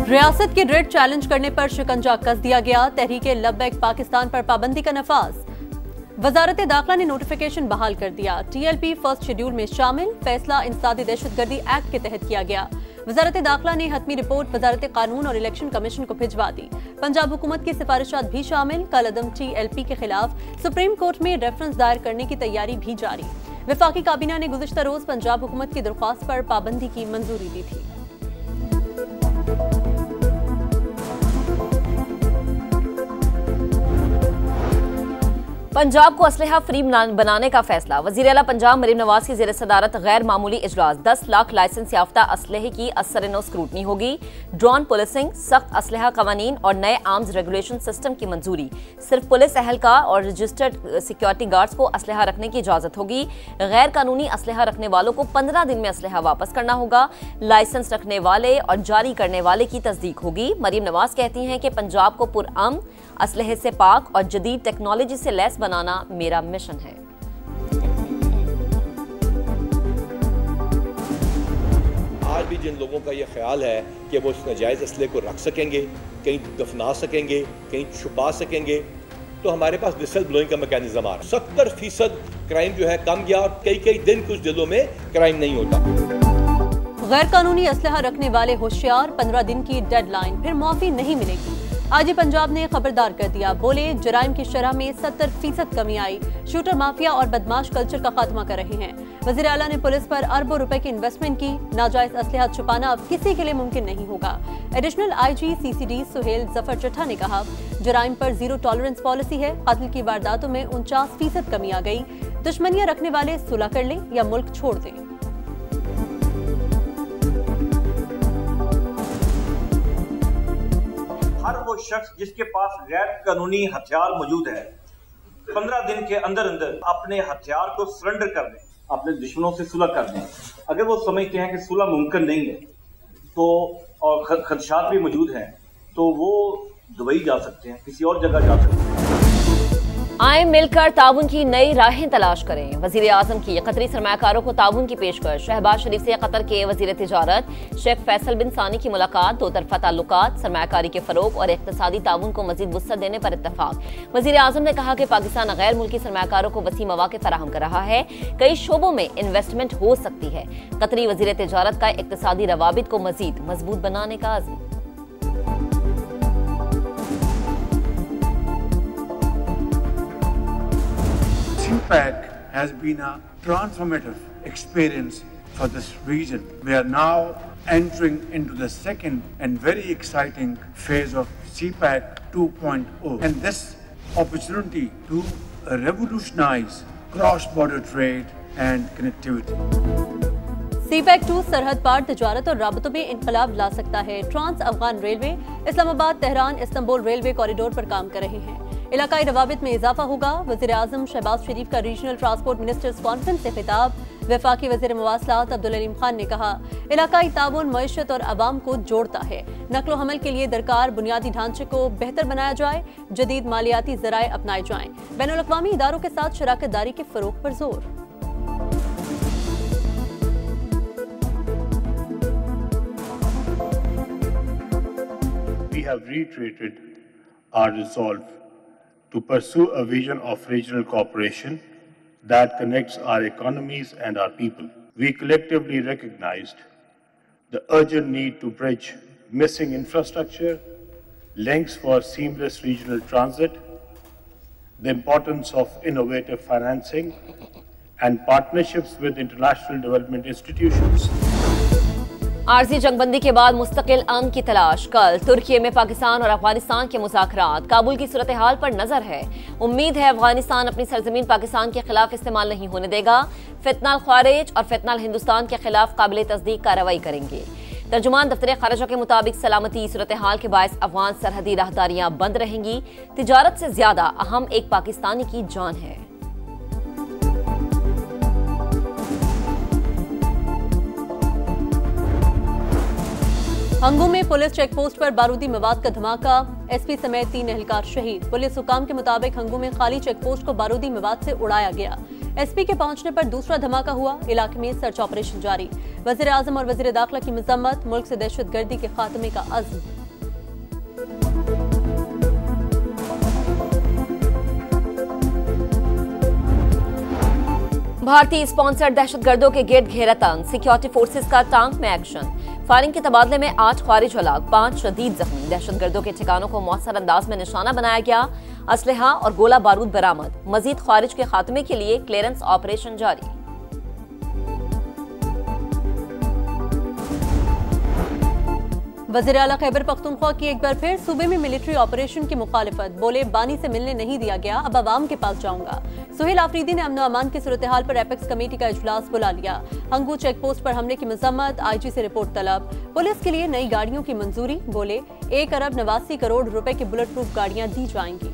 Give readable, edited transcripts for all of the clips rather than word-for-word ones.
रियासत की red challenge करने पर शिकंजा कस दिया गया। तहरीके लब्बैक पाकिस्तान पर पाबंदी का नफाज। वजारत दाखिला ने नोटिफिकेशन बहाल कर दिया। टीएलपी फर्स्ट शेड्यूल में शामिल। फैसला इंसदादी दहशतगर्दी एक्ट के तहत किया गया। वजारत दाखिला ने हतमी रिपोर्ट वजारत कानून और इलेक्शन कमीशन को भिजवा दी। पंजाब हुकूमत की सिफारिशात भी शामिल। कलअदम टीएलपी के खिलाफ सुप्रीम कोर्ट में रेफरेंस दायर करने की तैयारी भी जारी। वफाकी काबीना ने गुज़िश्ता रोज पंजाब हुकूमत की दरख्वास्त पर पाबंदी की मंजूरी दी थी। पंजाब को असलहा फ्री बनाने का फैसला। वज़ीर आला पंजाब मरीम नवाज की ज़ेर सदारत गैर मामूली इजलास। 10 लाख लाइसेंस याफ्ता असलहे की असर-ए-नौ स्क्रूटनी होगी। ड्रोन पुलिसिंग, सख्त असलहा कवानीन और नए आर्म्स रेगुलेशन सिस्टम की मंजूरी। सिर्फ पुलिस अहलकार और रजिस्टर्ड सिक्योरिटी गार्ड्स को असलहा रखने की इजाजत होगी। गैर कानूनी असलहा रखने वालों को 15 दिन में असलहा वापस करना होगा। लाइसेंस रखने वाले और जारी करने वाले की तस्दीक होगी। मरीम नवाज कहती हैं कि पंजाब को पुरअमन, असलहे से पाक और जदीद टेक्नोलॉजी से लैस बनाना मेरा मिशन है। आज भी जिन लोगों का ये ख्याल है कि वो इस नाजायज असले को रख सकेंगे, कहीं दफना सकेंगे, कहीं छुपा सकेंगे, तो हमारे पास विसल ब्लोइंग का मैकेनिज्म आ रहा है। 70% क्राइम जो है कम गया और कई दिन कुछ जिलों में क्राइम नहीं होता। गैर कानूनी असलहा रखने वाले होशियार, 15 दिन की डेडलाइन, फिर माफी नहीं मिलेगी। आज पंजाब ने खबरदार कर दिया। बोले जराइम की शरह में 70% कमी आई। शूटर माफिया और बदमाश कल्चर का खात्मा कर रहे हैं। वज़ीर आला ने पुलिस पर अरबों रुपए की इन्वेस्टमेंट की। नाजायज असलहा छुपाना अब किसी के लिए मुमकिन नहीं होगा। Additional IG CCD Suhail Zafar Chattha ने कहा, जराइम पर जीरो टॉलरेंस पॉलिसी है। कत्ल की वारदातों में 49% कमी आ गई। दुश्मनियां रखने वाले सुलह कर लें या मुल्क छोड़ दें। हर वो शख्स जिसके पास गैर कानूनी हथियार मौजूद है, 15 दिन के अंदर अंदर अपने हथियार को सरेंडर कर दें, अपने दुश्मनों से सुलह कर दें। अगर वो समझते हैं कि सुलह मुमकिन नहीं है तो और खदशात भी मौजूद हैं, तो वो दुबई जा सकते हैं, किसी और जगह जा सकते हैं। आए मिलकर ताउन की नई राहें तलाश करें। वजीर आजम की कतरी सरमायाकारों को ताउन की पेशकश। शहबाज शरीफ से कतर के वजीर तिजारत शेख फैसल बिन सानी की मुलाकात। दो तरफा ताल्लुकात, सरमायाकारी के फरोग और इक्तसादी ताउन को मजीद वुसअत देने पर इत्तफाक। वजीर आजम ने कहा कि पाकिस्तान गैर मुल्की सरमायाकारों को वसी मौके फराहम कर रहा है। कई शोबों में इन्वेस्टमेंट हो सकती है। कतरी वजीर तिजारत का इक्तसादी रवाबित को मजीद मजबूत बनाने का अज़्म। CPEC has been a transformative experience for this region. We are now entering into the second and very exciting phase of CPEC 2.0, and this opportunity to revolutionize cross-border trade and connectivity. CPEC 2 सरहद पार तिजारत और राबतों में इनकलाब ला सकता है। Trans Afghan railway Islamabad Tehran Istanbul railway corridor पर काम कर रहे हैं। इलाकाई रवाबित में इजाफा होगा। वज़ीर आज़म शहबाज शरीफ का रीजनल ट्रांसपोर्ट मिनिस्टर्स कॉन्फ्रेंस से खिताब। वफाकी वज़ीर मवासलात अब्दुल अलीम खान ने कहा, इलाकाई ताउन मईशत और अवाम को जोड़ता है। नकलो हमल के लिए दरकार बुनियादी ढांचे को बेहतर बनाया जाए। जदीद मालियाती ज़राए अपनाए जाएं। बैनुल अक़वामी इदारों के साथ शराकत दारी के फ़रोग़ पर जोर। We have reiterated our resolve to pursue a vision of regional cooperation that connects our economies and our people. We collectively recognized the urgent need to bridge missing infrastructure, links for seamless regional transit, the importance of innovative financing, and partnerships with international development institutions. आरजी जंगबंदी के बाद मुस्तकिल अमन की तलाश। कल तुर्की में पाकिस्तान और अफगानिस्तान के मुज़ाकरात। काबुल की सूरत हाल पर नजर है। उम्मीद है अफगानिस्तान अपनी सरजमीन पाकिस्तान के खिलाफ इस्तेमाल नहीं होने देगा। फितनाल ख्वारिज और फितनाल हिंदुस्तान के खिलाफ काबिल तस्दीक कार्रवाई करेंगे। तर्जुमान दफ्तर खारजा के मुताबिक सलामती सूरत हाल के बायस अफगान सरहदी राहदारियां बंद रहेंगी। तिजारत से ज्यादा अहम एक पाकिस्तानी की जान है। हंगू में पुलिस चेकपोस्ट पर बारूदी मवाद का धमाका। एसपी समेत 3 एहलकार शहीद। पुलिस हुकाम के मुताबिक हंगू में खाली चेकपोस्ट को बारूदी मवाद से उड़ाया गया। एसपी के पहुंचने पर दूसरा धमाका हुआ। इलाके में सर्च ऑपरेशन जारी। वज़ीर आज़म और वज़ीर दाखिला की मजम्मत। मुल्क से दहशतगर्दी के खात्मे का अज़्म। भारतीय स्पॉन्सर्ड दहशतगर्दों के गेट घेरा तंग, सिक्योरिटी फोर्सेस का टांक में एक्शन। फायरिंग के तबादले में 8 ख्वारिज हलाक, 5 शदीद जख्मी। दहशतगर्दों के ठिकानों को मौसर अंदाज में निशाना बनाया गया। असलहा और गोला बारूद बरामद। मजीद ख्वारिज के खात्मे के लिए क्लियरेंस ऑपरेशन जारी। वज़ीर आला खैबर पख्तूनख्वा की एक बार फिर सूबे में मिलिट्री ऑपरेशन की मुखालिफत। बोले बानी से मिलने नहीं दिया गया, अब अवाम के पास जाऊंगा। सुहेल आफरीदी ने अमन अमान की सूरत हाल पर एपेक्स कमेटी का इजलास बुला लिया। हंगू चेक पोस्ट पर हमले की मजम्मत, IG से रिपोर्ट तलब। पुलिस के लिए नई गाड़ियों की मंजूरी। बोले 1 अरब 89 करोड़ रुपए की बुलेट प्रूफ गाड़ियां दी जाएंगी।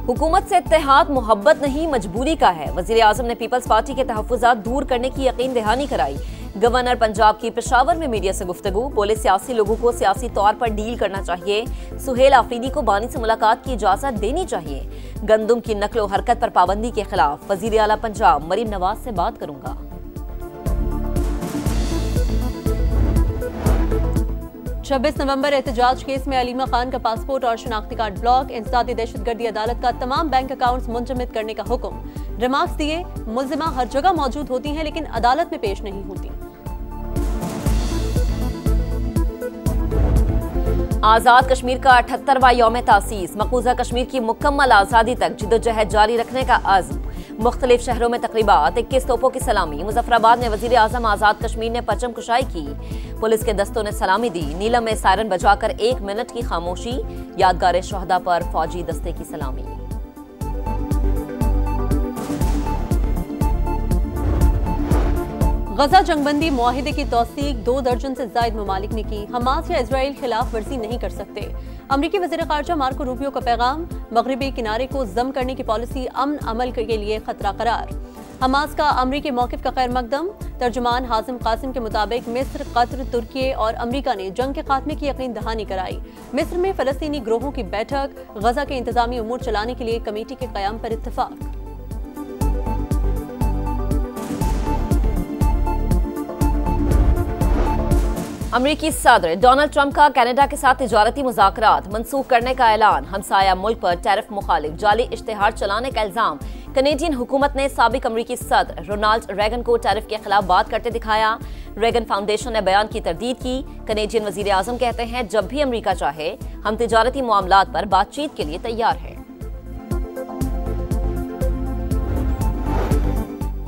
हुकूमत से इत्तेहाद मोहब्बत नहीं मजबूरी का है। वजीर आजम ने पीपल्स पार्टी के तहफ्फुज़ात दूर करने की यकीन दहानी कराई। गवर्नर पंजाब की पेशावर में मीडिया से गुफ्तगू। बोले सियासी लोगों को सियासी तौर पर डील करना चाहिए। सुहेल आफरीदी को बानी से मुलाकात की इजाजत देनी चाहिए। गंदुम की नकलो हरकत पर पाबंदी के खिलाफ वजीर आला पंजाब मरीम नवाज से बात करूंगा। 26 नवंबर एहतजाज केस में अलीमा खान का पासपोर्ट और शनाख्ती कार्ड ब्लॉक। इंसदादी दहशतगर्दी अदालत का तमाम बैंक अकाउंट्स मुंजमद करने का हुक्म। रिमार्क्स दिए मुल्जिमा हर जगह मौजूद होती हैं लेकिन अदालत में पेश नहीं होती। आजाद कश्मीर का 78वां यौम तासीस। मकबूजा कश्मीर की मुकम्मल आज़ादी तक जिद्दोजहद जारी रखने का अज़्म। मुख्तलिफ शहरों में तकरीबात, 21 तोपों की सलामी। मुजफ्फराबाद में वजीर आजम आजाद कश्मीर ने परचम कुशाई की। पुलिस के दस्तों ने सलामी दी। नीलम में सायरन बजाकर 1 मिनट की खामोशी। यादगार शहदा पर फौजी दस्ते की सलामी। गजा जंगबंदी मुआहिदे की तौसीक 2 दर्जन से जायद ममालिक ने की। हमास या इजराइल खिलाफ वर्जी नहीं कर सकते। अमरीकी वज़ीर ख़ारजा मार्को रूबियो का पैगाम। मगरबी किनारे को जम करने की पॉलिसी अमन अमल के लिए खतरा करार। हमास का अमरीकी मौक़िफ़ का खैर मकदम। तर्जुमान हाजिम कासिम के मुताबिक मिस्र, कतर, तुर्की और अमरीका ने जंग के खात्मे की यकीन दहानी कराई। मिस्र में फ़लस्तीनी ग्रोहों की बैठक। गजा के इंतजामी उमूर चलाने के लिए कमेटी के क़याम पर इत्तफ़ाक़। अमरीकी सदर डोनाल्ड ट्रंप का कनाडा के साथ तिजारती मुज़ाकरात मनसूख करने का ऐलान। हमसाया मुल्क पर टैरिफ मुखालिफ जाली इश्तिहार चलाने का इल्जाम। कनेडियन हुकूमत ने साबिक अमरीकी सदर रोनाल्ड रेगन को टैरिफ के खिलाफ बात करते दिखाया। रेगन फाउंडेशन ने बयान की तरदीद की। कनेडियन वजीर आजम कहते हैं जब भी अमरीका चाहे हम तिजारती मामलात पर बातचीत के लिए तैयार हैं।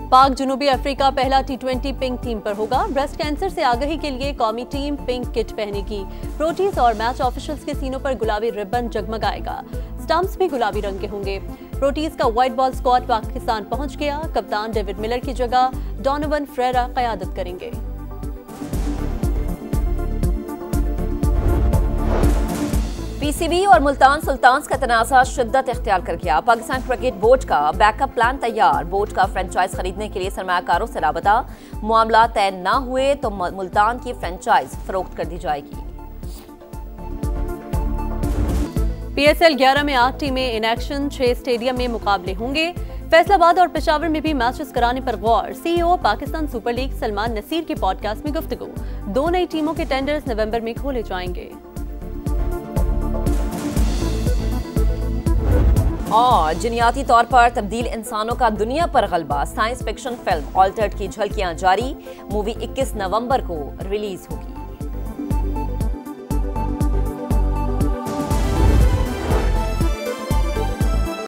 पाक जनूबी अफ्रीका पहला T20 पिंक थीम पर होगा। ब्रेस्ट कैंसर से आगाही के लिए कौमी टीम पिंक किट पहनेगी। प्रोटीज और मैच ऑफिशियल्स के सीनों पर गुलाबी रिबन जगमगाएगा। स्टंप्स भी गुलाबी रंग के होंगे। प्रोटीज का व्हाइट बॉल स्क्वाड पाकिस्तान पहुंच गया। कप्तान डेविड मिलर की जगह डोनोवन फ्रेरा क़यादत करेंगे। PCB और मुल्तान सुल्तान्स का तनाज़ा शिद्दत इख्तियार कर गया। पाकिस्तान क्रिकेट बोर्ड का बैकअप प्लान तैयार। बोर्ड का फ्रेंचाइज खरीदने के लिए सरमायाकारों से राबता। मामला तय न हुए तो मुल्तान की फ्रेंचाइज फरोख्त कर दी जाएगी। PSL 11 में 8 टीमें इन एक्शन। 6 स्टेडियम में मुकाबले होंगे। फैसलाबाद और पेशावर में भी मैचेस कराने पर गौर। CEO Pakistan super league Salman Nasir की पॉडकास्ट में गुफ्तगू। 2 नई टीमों के टेंडर्स नवंबर में खोले जाएंगे। और जिनियाती तौर पर तब्दील इंसानों का दुनिया पर गलबा। साइंस फिक्शन फिल्म ऑल्टर्ड की झलकियां जारी। मूवी 21 नवंबर को रिलीज होगी।